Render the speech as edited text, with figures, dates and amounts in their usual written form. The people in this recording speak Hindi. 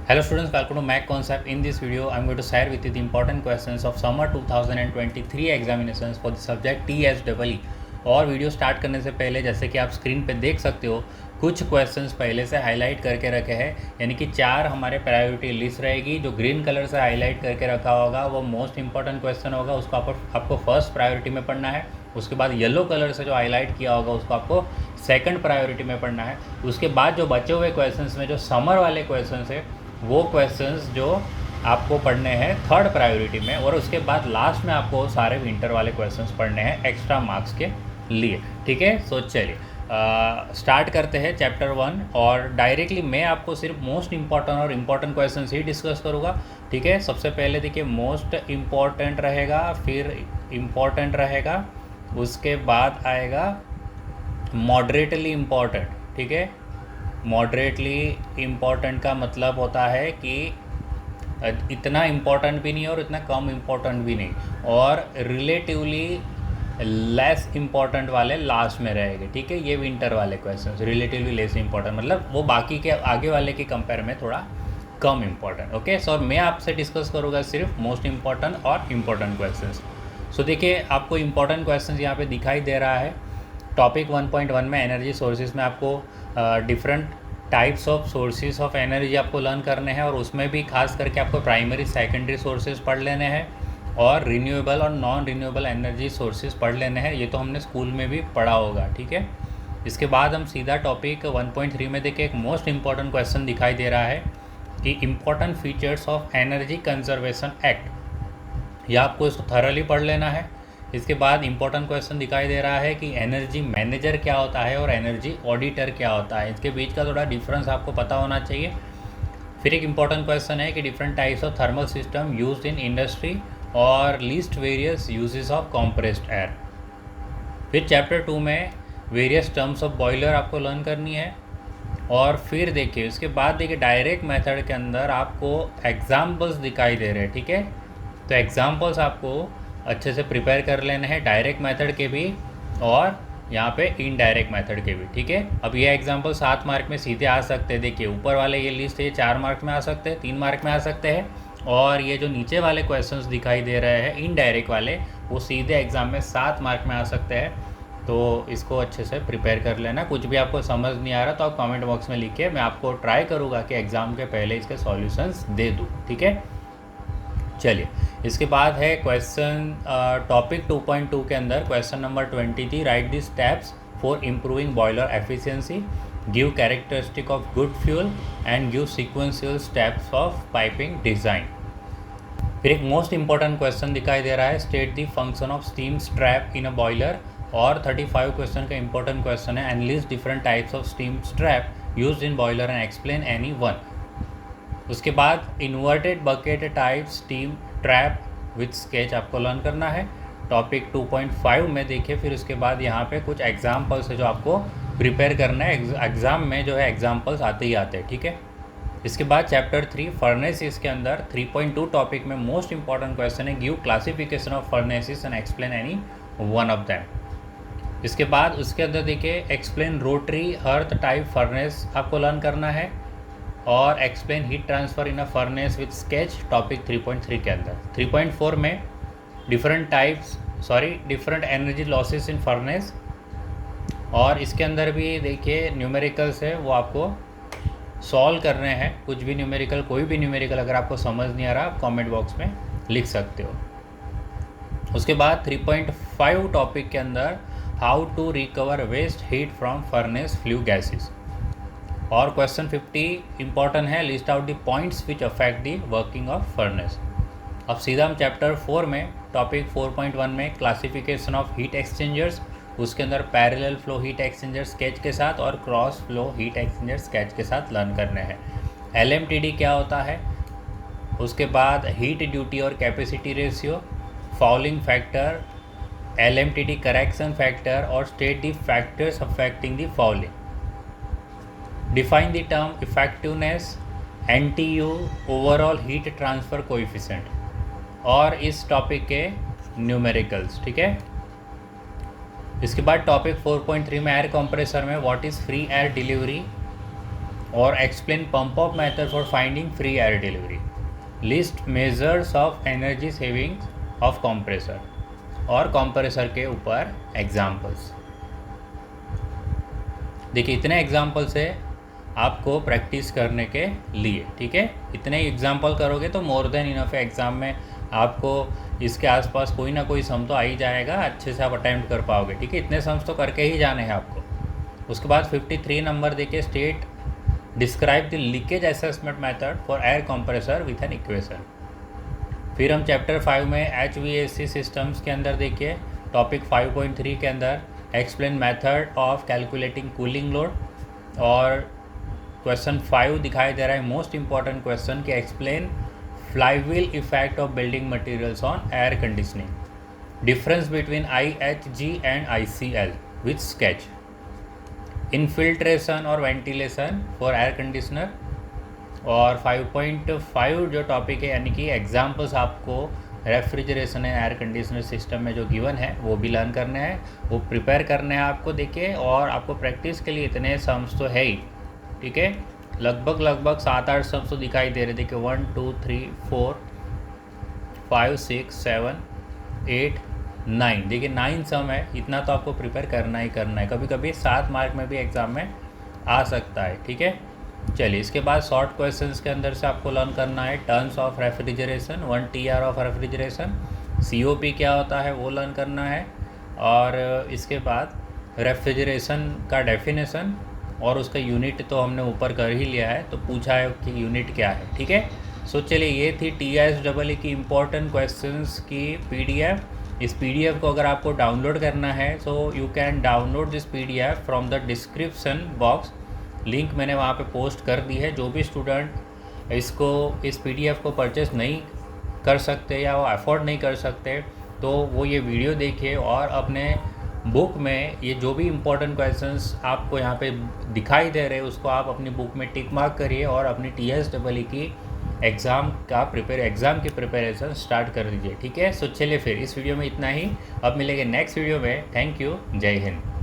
Hello students, welcome to Mac Concept. In this video, I'm going to share with you the important questions of summer 2023 examinations for the subject TSEE। और वीडियो स्टार्ट करने से पहले जैसे कि आप स्क्रीन पे देख सकते हो कुछ क्वेश्चंस पहले से हाईलाइट करके रखे हैं, यानी कि 4 हमारे प्रायोरिटी लिस्ट रहेगी। जो ग्रीन कलर से हाईलाइट करके रखा होगा वो मोस्ट इंपॉर्टेंट क्वेश्चन होगा, उसको आपको फर्स्ट प्रायोरिटी में पढ़ना है। उसके बाद येलो कलर से जो हाईलाइट किया होगा उसको आपको सेकंड प्रायोरिटी में पढ़ना है। उसके बाद जो बचे हुए क्वेश्चंस में जो समर वाले क्वेश्चंस है वो क्वेश्चंस जो आपको पढ़ने हैं थर्ड प्रायोरिटी में, और उसके बाद लास्ट में आपको सारे विंटर वाले क्वेश्चंस पढ़ने हैं एक्स्ट्रा मार्क्स के लिए। ठीक है, सो चलिए स्टार्ट करते हैं चैप्टर 1। और डायरेक्टली मैं आपको सिर्फ मोस्ट इंपॉर्टेंट और इम्पॉर्टेंट क्वेश्चंस ही डिस्कस करूँगा। ठीक है, सबसे पहले देखिए मोस्ट इम्पॉर्टेंट रहेगा, फिर इम्पॉर्टेंट रहेगा, उसके बाद आएगा मॉडरेटली इम्पॉर्टेंट। ठीक है, मॉडरेटली इम्पॉर्टेंट का मतलब होता है कि इतना इम्पॉर्टेंट भी नहीं और इतना कम इम्पॉर्टेंट भी नहीं, और रिलेटिवली लेस इम्पॉर्टेंट वाले लास्ट में रहेंगे। ठीक है, ये विंटर वाले क्वेश्चंस रिलेटिवली लेस इम्पॉर्टेंट मतलब वो बाकी के आगे वाले के कंपेयर में थोड़ा कम इम्पॉर्टेंट। ओके, सो मैं आपसे डिस्कस करूँगा सिर्फ मोस्ट इम्पॉर्टेंट और इम्पॉर्टेंट क्वेश्चंस। सो देखिए आपको इम्पॉर्टेंट क्वेश्चंस यहाँ पे दिखाई दे रहा है। टॉपिक 1.1 में एनर्जी सोर्सेज में आपको different types of sources of energy आपको लर्न करने हैं, और उसमें भी खास करके आपको प्राइमरी सेकेंडरी सोर्सेज पढ़ लेने हैं और रिन्यूएबल और नॉन रिन्यूएबल एनर्जी सोर्सेज पढ़ लेने हैं। ये तो हमने स्कूल में भी पढ़ा होगा। ठीक है, इसके बाद हम सीधा टॉपिक 1.3 में देखिए एक मोस्ट इंपॉर्टेंट क्वेश्चन दिखाई दे रहा है कि important features of energy conservation act. यह आपको इसको थरली पढ़ लेना है। इसके बाद इंपॉर्टेंट क्वेश्चन दिखाई दे रहा है कि एनर्जी मैनेजर क्या होता है और एनर्जी ऑडिटर क्या होता है, इसके बीच का थोड़ा डिफरेंस आपको पता होना चाहिए। फिर एक इंपॉर्टेंट क्वेश्चन है कि different types of thermal system used in industry और list various uses of compressed air. फिर चैप्टर 2 में वेरियस टर्म्स ऑफ बॉयलर आपको लर्न करनी है। और फिर देखिए उसके बाद देखिए डायरेक्ट मेथड के अंदर आपको एग्जाम्पल्स दिखाई दे रहे हैं। ठीक है, तो एग्जाम्पल्स आपको अच्छे से प्रिपेयर कर लेने हैं, डायरेक्ट मेथड के भी और यहाँ पे इनडायरेक्ट मेथड के भी। ठीक है, अब ये एग्जाम्पल 7 मार्क में सीधे आ सकते हैं। देखिए ऊपर वाले ये लिस्ट है, 4 मार्क में आ सकते हैं, 3 मार्क में आ सकते हैं, और ये जो नीचे वाले क्वेश्चंस दिखाई दे रहे हैं इनडायरेक्ट वाले वो सीधे एग्ज़ाम में 7 मार्क में आ सकते हैं। तो इसको अच्छे से प्रिपेयर कर लेना। कुछ भी आपको समझ नहीं आ रहा तो आप कमेंट बॉक्स में लिखिए, मैं आपको ट्राई करूँगा कि एग्ज़ाम के पहले इसके सॉल्यूशंस दे दूँ। ठीक है, चलिए इसके बाद है क्वेश्चन टॉपिक 2.2 के अंदर question number 23, right the steps for improving boiler efficiency, give characteristic of good fuel and give sequential steps of piping design. फिर एक मोस्ट इंपॉर्टेंट क्वेश्चन दिखाई दे रहा है, state the function of steam strap in a boiler. और 35 क्वेश्चन का इंपॉर्टेंट क्वेश्चन है, analyse different types of steam strap used in boiler and explain any one. उसके बाद inverted bucket type steam trap with sketch आपको लर्न करना है टॉपिक 2.5 में। देखिए फिर उसके बाद यहाँ पे कुछ एग्जाम्पल्स है जो आपको प्रिपेयर करना है, एग्ज़ाम में जो है एग्जाम्पल्स आते ही आते हैं। ठीक है, इसके बाद चैप्टर 3 फर्नेसिस के अंदर 3.2 टॉपिक में मोस्ट इंपॉर्टेंट क्वेश्चन है, give classification of furnaces and explain any one of them. इसके बाद उसके अंदर देखिए explain rotary hearth type furnace आपको लर्न करना है, और explain heat transfer in a furnace with sketch topic 3.3 के अंदर। 3.4 में different energy losses in furnace, और इसके अंदर भी देखिए न्यूमेरिकल्स है वो आपको सॉल्व करने हैं। कुछ भी न्यूमेरिकल, कोई भी न्यूमेरिकल अगर आपको समझ नहीं आ रहा आप कमेंट बॉक्स में लिख सकते हो। उसके बाद 3.5 टॉपिक के अंदर how to recover waste heat from furnace flue gases. और क्वेश्चन 50 इंपॉर्टेंट है, list out the points which affect the working of furnace. अब सीधा हम चैप्टर 4 में टॉपिक 4.1 में क्लासिफिकेशन ऑफ हीट एक्सचेंजर्स, उसके अंदर parallel flow heat exchanger sketch के साथ और cross flow heat exchanger sketch के साथ लर्न करने हैं। LMTD क्या होता है, उसके बाद हीट ड्यूटी और capacity ratio, fouling factor, LMTD correction factor, और state the factors affecting the fouling. Define the term effectiveness, NTU overall heat transfer coefficient, और इस टॉपिक के न्यूमेरिकल्स। ठीक है, इसके बाद टॉपिक 4.3 में एयर कंप्रेसर में what is free air delivery, और explain pump up method for finding free air delivery, list measures of energy saving of compressor और कंप्रेसर के ऊपर एग्जाम्पल्स। देखिए इतने एग्जाम्पल्स है आपको प्रैक्टिस करने के लिए, ठीक है। इतने एग्जाम्पल करोगे तो मोर देन इनफ है। एग्ज़ाम में आपको इसके आसपास कोई ना कोई सम तो आ ही जाएगा, अच्छे से आप अटेम्प्ट कर पाओगे, ठीक है। इतने सम्स तो करके ही जाने हैं आपको। उसके बाद 53 नंबर देखिए, state describe the leakage assessment method for air compressor with an equation. फिर हम चैप्टर 5 में HVAC सिस्टम्स के अंदर देखिए टॉपिक 5.3 के अंदर explain method of calculating cooling load, और क्वेश्चन 5 दिखाई दे रहा है मोस्ट इंपॉर्टेंट क्वेश्चन कि explain flywheel effect of building materials on air conditioning, difference between IHG and ICL with sketch, infiltration और वेंटिलेशन फॉर एयर कंडीशनर। और 5.5 जो टॉपिक है यानी कि एग्जाम्पल्स आपको refrigeration and air conditioner system में जो गिवन है वो भी लर्न करने हैं, वो प्रिपेयर करने हैं आपको, देखिए। और आपको प्रैक्टिस के लिए इतने सम्स तो है ही, ठीक है। लगभग 7-8 सम्स तो दिखाई दे रहे, देखिए 1 2 3 4 5 6 7 8 9, देखिए 9 सम है। इतना तो आपको प्रिपेयर करना ही करना है, कभी कभी 7 मार्क में भी एग्ज़ाम में आ सकता है, ठीक है। चलिए इसके बाद शॉर्ट क्वेश्चंस के अंदर से आपको लर्न करना है terms of refrigeration, 1 TR of refrigeration, COP क्या होता है वो लर्न करना है। और इसके बाद रेफ्रिजरेशन का डेफिनेशन और उसका यूनिट तो हमने ऊपर कर ही लिया है, तो पूछा है कि यूनिट क्या है, ठीक है। सो चलिए ये थी TISEE की इम्पोर्टेंट क्वेश्चंस की PDF। इस PDF को अगर आपको डाउनलोड करना है so you can download this PDF from the description box, link मैंने वहाँ पे पोस्ट कर दी है। जो भी स्टूडेंट इस PDF को परचेस नहीं कर सकते या वो अफोर्ड नहीं कर सकते तो वो ये वीडियो देखिए और अपने बुक में ये जो भी इम्पोर्टेंट क्वेश्चंस आपको यहाँ पे दिखाई दे रहे हैं उसको आप अपनी बुक में टिक मार्क करिए और अपनी TISEE की एग्ज़ाम की प्रिपरेशन स्टार्ट कर दीजिए, ठीक है। सो चलिए फिर इस वीडियो में इतना ही, अब मिलेंगे नेक्स्ट वीडियो में। थैंक यू, जय हिंद।